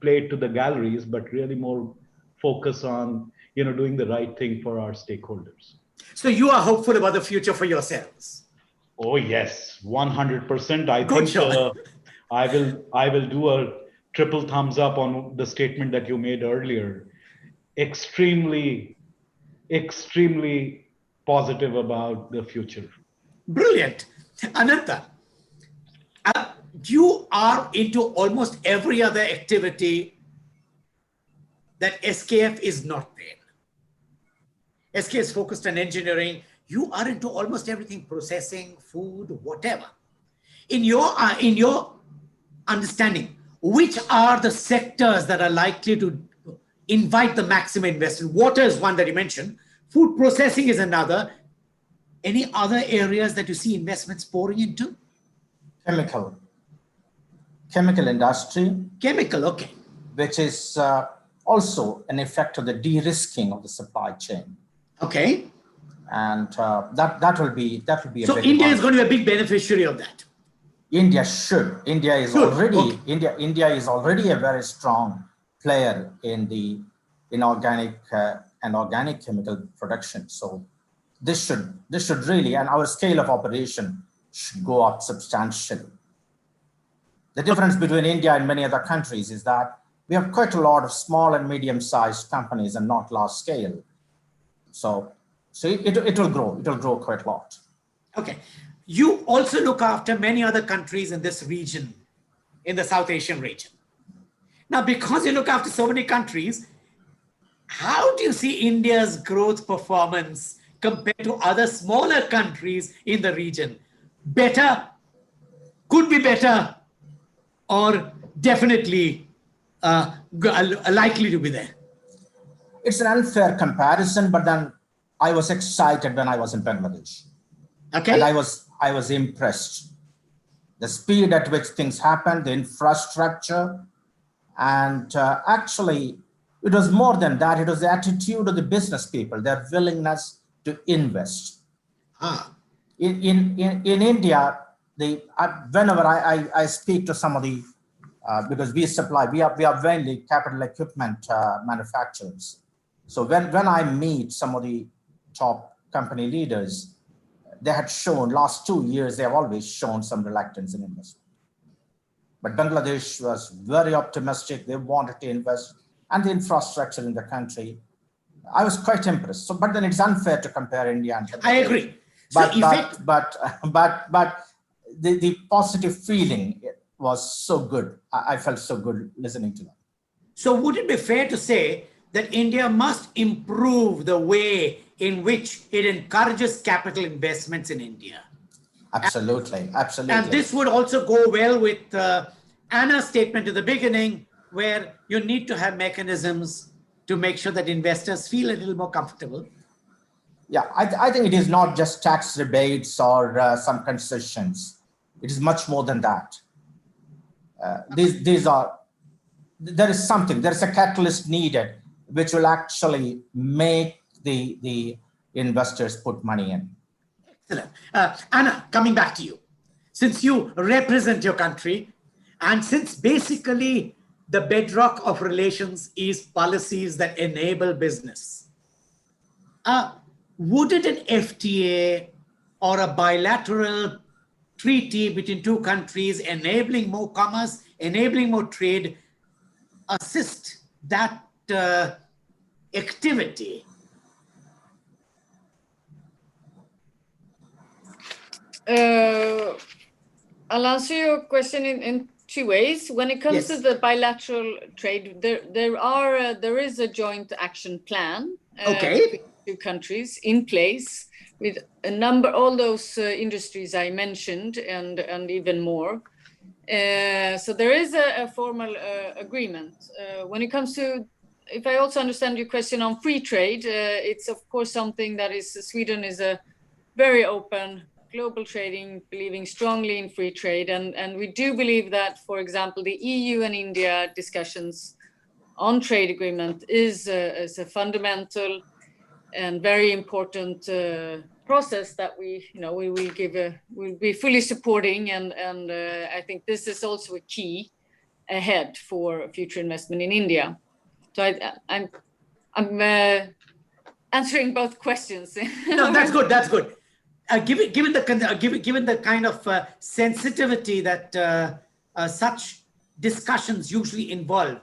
Speaker 4: play it to the galleries, but really more focus on, doing the right thing for our stakeholders.
Speaker 1: So you are hopeful about the future for yourselves?
Speaker 4: Oh yes, 100%. I
Speaker 1: Good,
Speaker 4: think
Speaker 1: Sean.
Speaker 4: I will do a triple thumbs up on the statement that you made earlier. Extremely, extremely positive about the future.
Speaker 1: Brilliant. Anantha, you are into almost every other activity that SKF is not in. SKF is focused on engineering. You are into almost everything, processing, food, whatever. In your understanding, which are the sectors that are likely to invite the maximum investment? Water is one that you mentioned. Food processing is another. Any other areas that you see investments pouring into?
Speaker 5: Chemical industry.
Speaker 1: Chemical, okay.
Speaker 5: Which is also an effect of the de-risking of the supply chain.
Speaker 1: Okay.
Speaker 5: And that will be a big
Speaker 1: So India
Speaker 5: one.
Speaker 1: is going to be a big beneficiary of that.
Speaker 5: India should. India is already a very strong player in organic and organic chemical production. So this should really, and our scale of operation should go up substantially. The difference between India and many other countries is that we have quite a lot of small and medium-sized companies and not large scale. So it will grow. It will grow quite a lot.
Speaker 1: Okay. You also look after many other countries in this region, in the South Asian region. Now, because you look after so many countries, how do you see India's growth performance compared to other smaller countries in the region? Better, could be better, or definitely likely to be there?
Speaker 5: It's an unfair comparison, but then I was excited when I was in Bangladesh.
Speaker 1: Okay.
Speaker 5: And I was impressed. The speed at which things happened, the infrastructure, and actually it was more than that. It was the attitude of the business people, their willingness to invest. In India, whenever I speak to some of the, because we are mainly capital equipment manufacturers. So when I meet some of the top company leaders, they had shown last 2 years, they have always shown some reluctance in investment. But Bangladesh was very optimistic. They wanted to invest, and the infrastructure in the country. I was quite impressed. So, but then it's unfair to compare India and Bangladesh.
Speaker 1: I agree.
Speaker 5: But the positive feeling was so good. I felt so good listening to them.
Speaker 1: So would it be fair to say that India must improve the way in which it encourages capital investments in India?
Speaker 5: Absolutely, absolutely.
Speaker 1: And this would also go well with Anna's statement at the beginning, where you need to have mechanisms to make sure that investors feel a little more comfortable.
Speaker 5: Yeah, I think it is not just tax rebates or some concessions. It is much more than that. There is a catalyst needed, which will actually make the investors put money in.
Speaker 1: Excellent. Anna, coming back to you. Since you represent your country, and since basically the bedrock of relations is policies that enable business, wouldn't an FTA or a bilateral treaty between two countries enabling more commerce, enabling more trade, assist that activity?
Speaker 3: I'll answer your question in two ways. When it comes to the bilateral trade, there is a joint action plan between two countries in place with a number, all those industries I mentioned, and even more. So there is a formal agreement. When it comes to, if I also understand your question on free trade, it's of course something that Sweden is a very open global trading, believing strongly in free trade. And we do believe that, for example, the EU and India discussions on trade agreement is a fundamental and very important process that we'll be fully supporting. And I think this is also a key ahead for future investment in India. So I'm answering both questions.
Speaker 1: No, that's good. That's good. Given the kind of sensitivity that such discussions usually involve,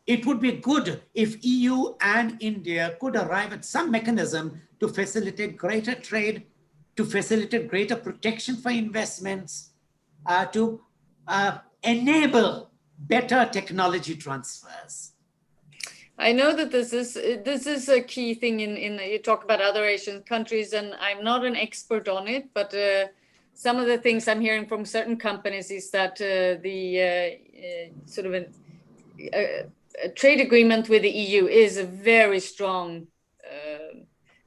Speaker 1: it would be good if EU and India could arrive at some mechanism to facilitate greater trade, to facilitate greater protection for investments, to enable better technology transfers.
Speaker 3: I know that this is a key thing in you talk about other Asian countries, and I'm not an expert on it, but some of the things I'm hearing from certain companies is that sort of a trade agreement with the EU is a very strong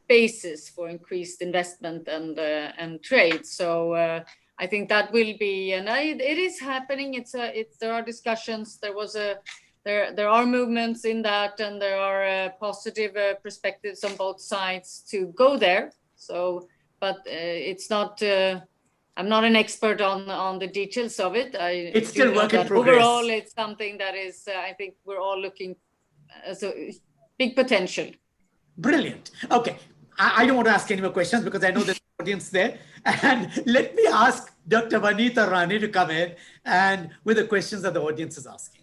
Speaker 3: basis for increased investment and trade. So I think that will be, and it is happening. There are discussions. There are movements in that, and there are positive perspectives on both sides to go there. So, but it's not. I'm not an expert on the details of it.
Speaker 1: It's still work in progress.
Speaker 3: Overall, it's something that is. I think we're all looking as a big potential.
Speaker 1: Brilliant. Okay, I don't want to ask any more questions because I know there's an audience there. And let me ask Dr. Vanitha Rani to come in and with the questions that the audience is asking.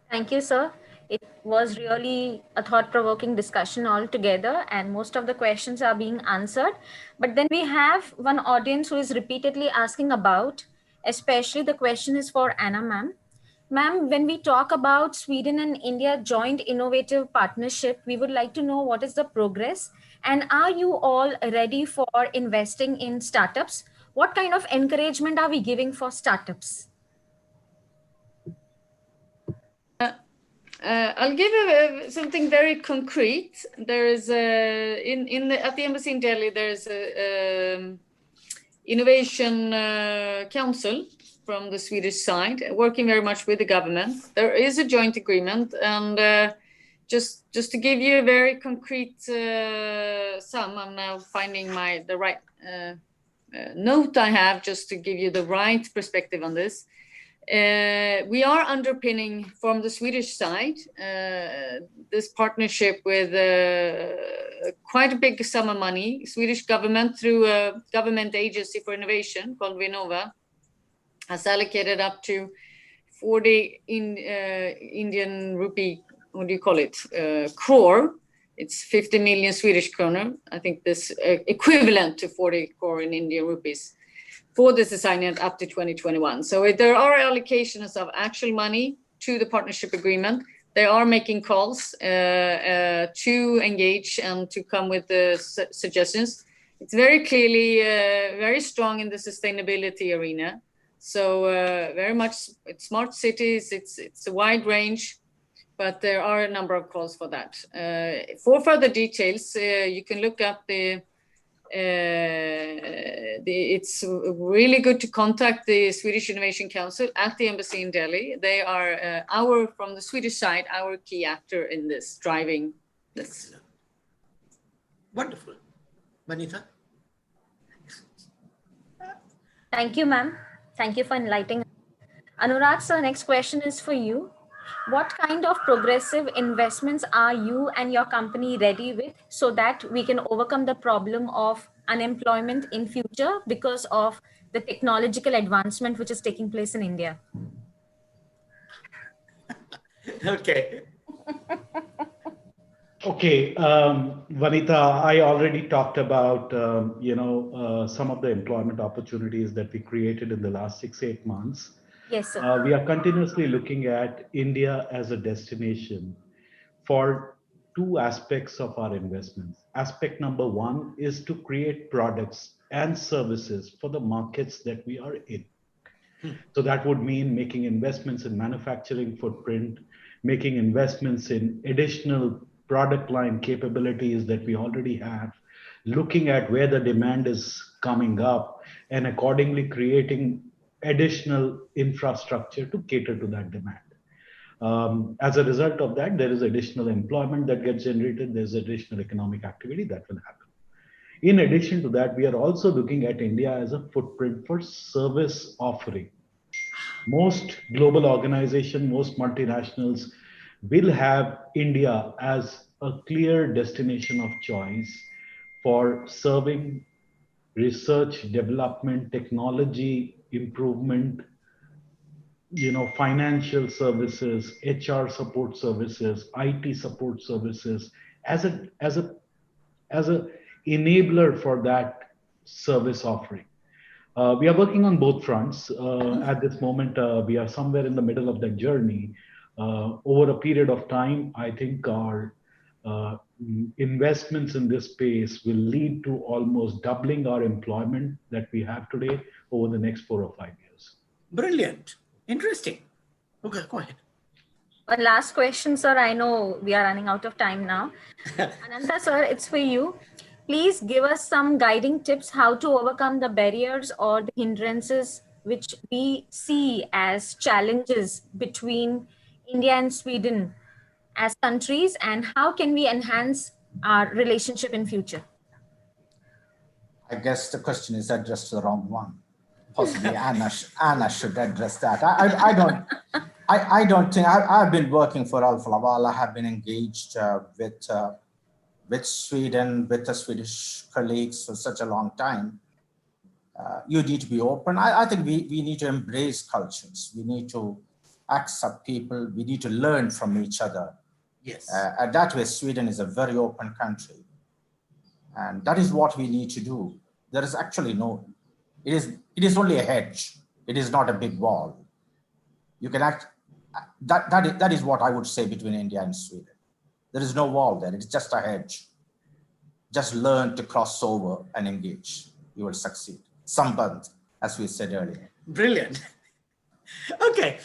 Speaker 2: Thank you, sir. It was really a thought-provoking discussion altogether, and most of the questions are being answered. But then we have one audience who is repeatedly asking about, especially the question is for Anna ma'am. Ma'am, when we talk about Sweden and India joint innovative partnership, we would like to know what is the progress, and are you all ready for investing in startups? What kind of encouragement are we giving for startups?
Speaker 3: I'll give something very concrete. There is at the embassy in Delhi. There's a innovation council from the Swedish side, working very much with the government. There is a joint agreement, and just to give you a very concrete sum, I'm now finding the right note I have just to give you the right perspective on this. We are underpinning from the Swedish side this partnership with quite a big sum of money. Swedish government, through a government agency for innovation called Vinnova, has allocated up to 40 Indian rupee, what do you call it, crore. It's 50 million Swedish kronor. I think this equivalent to 40 crore in Indian rupees for this assignment up to 2021. So there are allocations of actual money to the partnership agreement. They are making calls to engage and to come with the suggestions. It's very clearly very strong in the sustainability arena. So very much it's smart cities, it's a wide range, but there are a number of calls for that. For further details, you can look up it's really good to contact the Swedish Innovation Council at the embassy in Delhi. They are from the Swedish side, our key actor in this, driving this.
Speaker 1: Wonderful. Vanitha?
Speaker 2: Thank you, ma'am. Thank you for enlightening. Anurag, sir, next question is for you. What kind of progressive investments are you and your company ready with so that we can overcome the problem of unemployment in future because of the technological advancement which is taking place in India?
Speaker 1: Okay.
Speaker 4: Okay, Vanitha, I already talked about some of the employment opportunities that we created in the last 6-8 months.
Speaker 2: Yes, sir.
Speaker 4: We are continuously looking at India as a destination for two aspects of our investments. Aspect number one is to create products and services for the markets that we are in. So that would mean making investments in manufacturing footprint, making investments in additional product line capabilities that we already have, looking at where the demand is coming up, and accordingly creating additional infrastructure to cater to that demand. As a result of that, there is additional employment that gets generated. There's additional economic activity that will happen. In addition to that, we are also looking at India as a footprint for service offering. Most global organizations, most multinationals will have India as a clear destination of choice for serving research, development, technology improvement, financial services, HR support services, IT support services as a enabler for that service offering. We are working on both fronts. At this moment, we are somewhere in the middle of that journey. Over a period of time, I think our investments in this space will lead to almost doubling our employment that we have today over the next 4 or 5 years.
Speaker 1: Brilliant. Interesting. Okay, go ahead.
Speaker 2: One last question, sir. I know we are running out of time now. Anantha, sir, it's for you. Please give us some guiding tips how to overcome the barriers or the hindrances which we see as challenges between India and Sweden as countries, and how can we enhance our relationship in future?
Speaker 5: I guess the question is addressed to the wrong one. Possibly Anna should address that. I don't think I've been working for Alfa Laval. I have been engaged with Sweden, with the Swedish colleagues for such a long time. You need to be open. I think we need to embrace cultures. We need to accept people. We need to learn from each other.
Speaker 1: Yes.
Speaker 5: And that way, Sweden is a very open country. And that is what we need to do. There is actually it is only a hedge. It is not a big wall. You can that is what I would say between India and Sweden. There is no wall there. It's just a hedge. Just learn to cross over and engage. You will succeed. Sambandh, as we said earlier.
Speaker 1: Brilliant. Okay,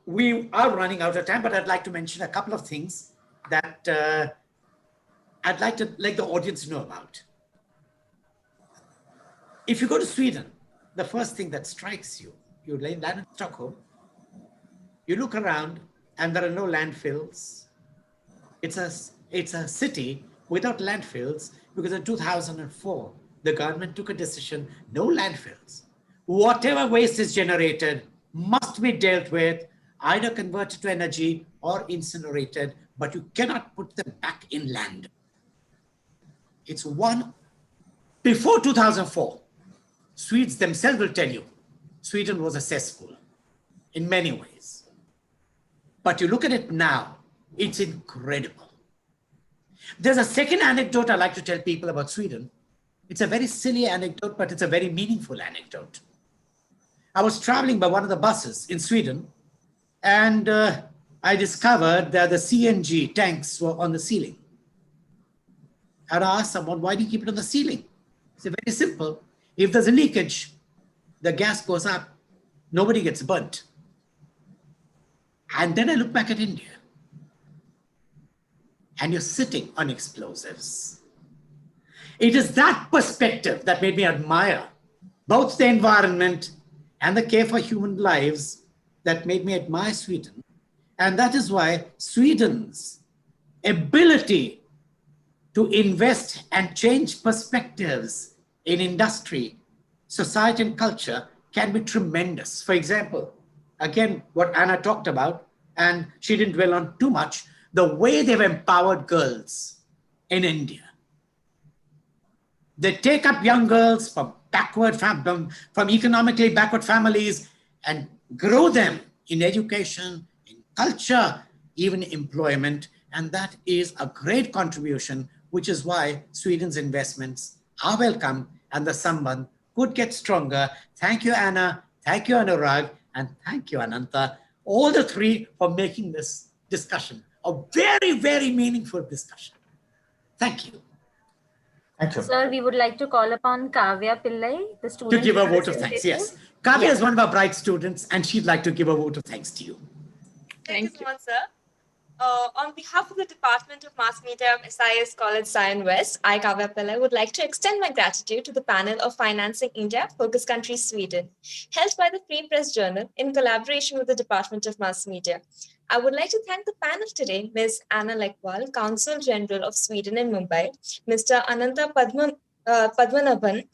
Speaker 1: we are running out of time, but I'd like to mention a couple of things that I'd like the audience know about. If you go to Sweden, the first thing that strikes you, you land in Stockholm, you look around and there are no landfills. It's a city without landfills because in 2004, the government took a decision, no landfills. Whatever waste is generated must be dealt with, either converted to energy or incinerated, but you cannot put them back in land. It's one. Before 2004, Swedes themselves will tell you, Sweden was a cesspool in many ways. But you look at it now, it's incredible. There's a second anecdote I like to tell people about Sweden. It's a very silly anecdote, but it's a very meaningful anecdote. I was traveling by one of the buses in Sweden, and I discovered that the CNG tanks were on the ceiling. And I asked someone, why do you keep it on the ceiling? It's very simple. If there's a leakage, the gas goes up, nobody gets burnt. And then I look back at India, and you're sitting on explosives. It is that perspective that made me admire both the environment and the care for human lives that made me admire Sweden. And that is why Sweden's ability to invest and change perspectives in industry, society, and culture can be tremendous. For example, again, what Anna talked about, and she didn't dwell on too much, the way they've empowered girls in India. They take up young girls from economically backward families and grow them in education, in culture, even employment. And that is a great contribution, which is why Sweden's investments are welcome and the Sambandh could get stronger. Thank you, Anna. Thank you, Anurag. And thank you, Anantha. All the three for making this discussion a very, very meaningful discussion. Thank you.
Speaker 5: Thank you.
Speaker 2: Sir, we would like to call upon Kavya Pillai, the student.
Speaker 1: To give a vote of thanks, yes. Kavya is one of our bright students, and she'd like to give a vote of thanks to you.
Speaker 6: Thank you so much, sir. On behalf of the Department of Mass Media of SIES College Sion West, I, Kavya Pillai, would like to extend my gratitude to the panel of Financing India, Focus Country Sweden, held by the Free Press Journal in collaboration with the Department of Mass Media. I would like to thank the panel today, Ms. Anna Lekvall, Consul General of Sweden in Mumbai, Mr. Anantha Padmanabhan,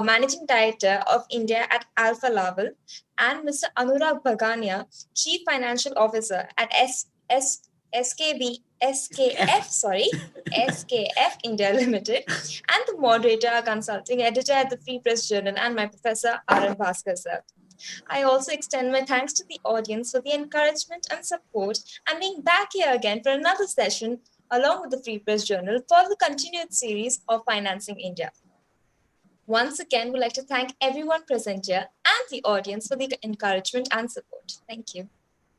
Speaker 6: Managing Director of India at Alfa Laval, and Mr. Anurag Bhagania, Chief Financial Officer at SKF India Ltd, and the moderator, consulting editor at the Free Press Journal, and my professor, Bhaskar sir. I also extend my thanks to the audience for the encouragement and support, and being back here again for another session along with the Free Press Journal for the continued series of Financing India. Once again, we'd like to thank everyone present here and the audience for the encouragement and support. Thank you.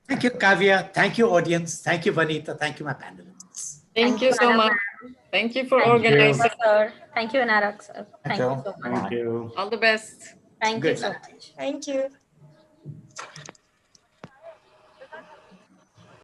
Speaker 1: Thank you, Kavya. Thank you, audience. Thank you, Vanita. Thank you, my panelists.
Speaker 3: Thank you so much. Thank you for organizing.
Speaker 2: Sir. Thank you, Anurag sir. Thank you so much.
Speaker 4: Thank you.
Speaker 3: All the best.
Speaker 2: Thank you
Speaker 1: Good
Speaker 2: so
Speaker 1: luck.
Speaker 2: much.
Speaker 6: Thank you.